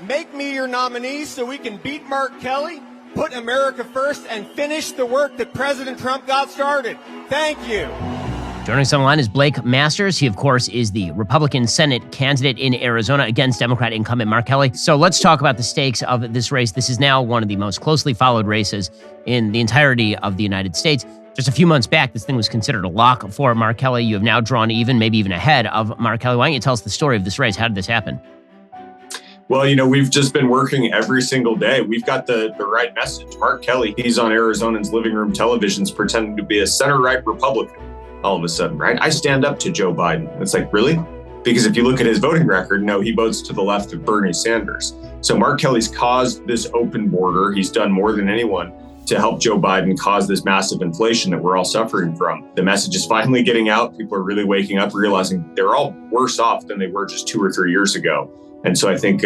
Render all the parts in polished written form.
make me your nominee so we can beat Mark Kelly, put America first, and finish the work that President Trump got started. Thank you. Joining us on the line is Blake Masters. He, of course, is the Republican Senate candidate in Arizona against Democrat incumbent Mark Kelly. So let's talk about the stakes of this race. This is now one of the most closely followed races in the entirety of the United States. Just a few months back, this thing was considered a lock for Mark Kelly. You have now drawn even, maybe even ahead of Mark Kelly. Why don't you tell us the story of this race? How did this happen? Well, we've just been working every single day. We've got the right message. Mark Kelly, he's on Arizonans' living room televisions pretending to be a center-right Republican all of a sudden, right? I stand up to Joe Biden. It's like, really? Because if you look at his voting record, no, he votes to the left of Bernie Sanders. So Mark Kelly's caused this open border. He's done more than anyone to help Joe Biden cause this massive inflation that we're all suffering from. The message is finally getting out. People are really waking up, realizing they're all worse off than they were just 2 or 3 years ago. And so I think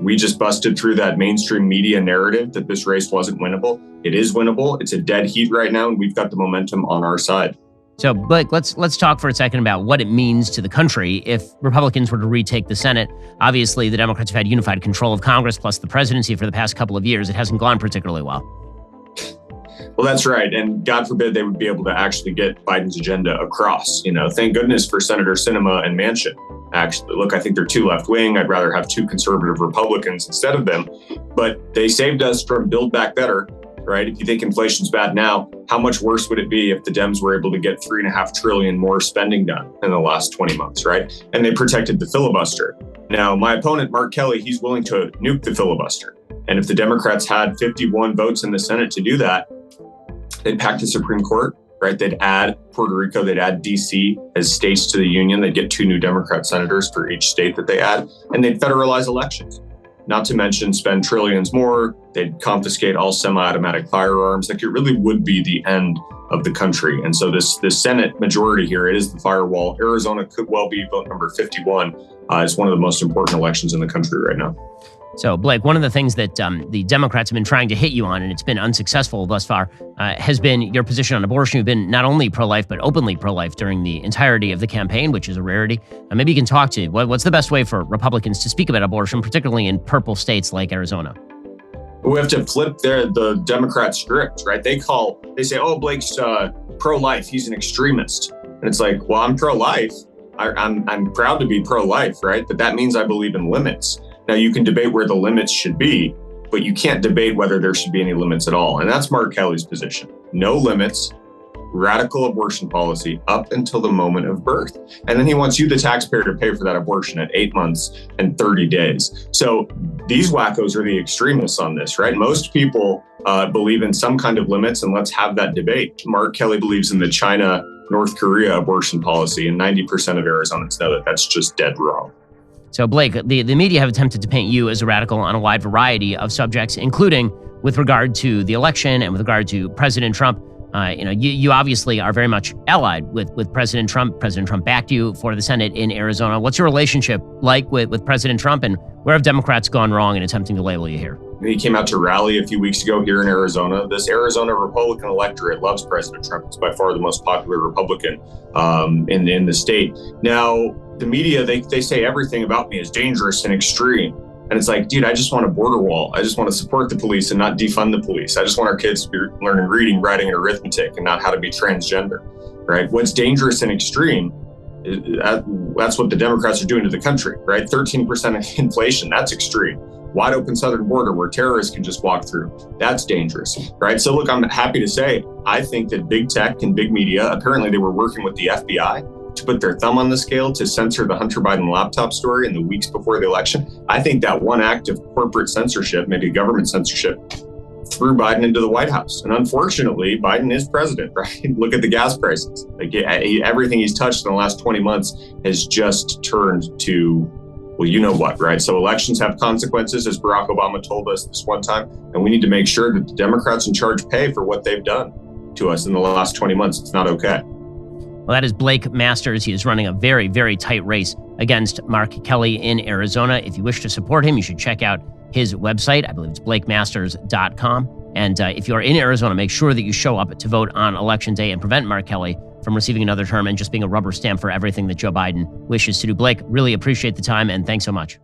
we just busted through that mainstream media narrative that this race wasn't winnable. It is winnable. It's a dead heat right now, and we've got the momentum on our side. So, Blake, let's talk for a second about what it means to the country if Republicans were to retake the Senate. Obviously, the Democrats have had unified control of Congress plus the presidency for the past couple of years. It hasn't gone particularly well. Well, that's right. And God forbid they would be able to actually get Biden's agenda across. Thank goodness for Senator Sinema and Manchin. Actually, look, I think they're too left wing. I'd rather have 2 conservative Republicans instead of them. But they saved us from Build Back Better, right? If you think inflation's bad now, how much worse would it be if the Dems were able to get $3.5 trillion more spending done in the last 20 months, right? And they protected the filibuster. Now, my opponent, Mark Kelly, he's willing to nuke the filibuster. And if the Democrats had 51 votes in the Senate to do that, they'd pack the Supreme Court, right? They'd add Puerto Rico, they'd add DC as states to the union. They'd get 2 new Democrat senators for each state that they add, and they'd federalize elections. Not to mention spend trillions more. They'd confiscate all semi-automatic firearms. Like, it really would be the end of the country. And so this Senate majority here, it is the firewall. Arizona could well be vote number 51. It's one of the most important elections in the country right now. So, Blake, one of the things that the Democrats have been trying to hit you on, and it's been unsuccessful thus far, has been your position on abortion. You've been not only pro-life, but openly pro-life during the entirety of the campaign, which is a rarity. Maybe you can talk to what's the best way for Republicans to speak about abortion, particularly in purple states like Arizona? We have to flip the Democrat script, right? They say, oh, Blake's pro-life. He's an extremist. And it's like, well, I'm pro-life. I'm proud to be pro-life, right? But that means I believe in limits. Now, you can debate where the limits should be, but you can't debate whether there should be any limits at all. And that's Mark Kelly's position. No limits, radical abortion policy up until the moment of birth. And then he wants you, the taxpayer, to pay for that abortion at 8 months and 30 days. So these wackos are the extremists on this, right? Most people believe in some kind of limits, and let's have that debate. Mark Kelly believes in the China, North Korea abortion policy, and 90% of Arizonans know that that's just dead wrong. So, Blake, the media have attempted to paint you as a radical on a wide variety of subjects, including with regard to the election and with regard to President Trump. You obviously are very much allied with President Trump. President Trump backed you for the Senate in Arizona. What's your relationship like with President Trump, and where have Democrats gone wrong in attempting to label you here? He came out to rally a few weeks ago here in Arizona. This Arizona Republican electorate loves President Trump. It's by far the most popular Republican in the state. Now, the media, they say everything about me is dangerous and extreme. And it's like, dude, I just want a border wall. I just want to support the police and not defund the police. I just want our kids to be learning reading, writing, and arithmetic, and not how to be transgender, right? What's dangerous and extreme, that's what the Democrats are doing to the country, right? 13% inflation, that's extreme. Wide open southern border where terrorists can just walk through. That's dangerous, right? So look, I'm happy to say, I think that big tech and big media, apparently they were working with the FBI to put their thumb on the scale to censor the Hunter Biden laptop story in the weeks before the election. I think that one act of corporate censorship, maybe government censorship, threw Biden into the White House. And unfortunately, Biden is president, right? Look at the gas prices. Like, everything he's touched in the last 20 months has just turned to, well, you know what, right? So elections have consequences, as Barack Obama told us this one time, and we need to make sure that the Democrats in charge pay for what they've done to us in the last 20 months. It's not okay. Well, that is Blake Masters. He is running a very, very tight race against Mark Kelly in Arizona. If you wish to support him, you should check out his website. I believe it's blakemasters.com. And if you are in Arizona, make sure that you show up to vote on Election Day and prevent Mark Kelly from receiving another term and just being a rubber stamp for everything that Joe Biden wishes to do. Blake, really appreciate the time, and thanks so much.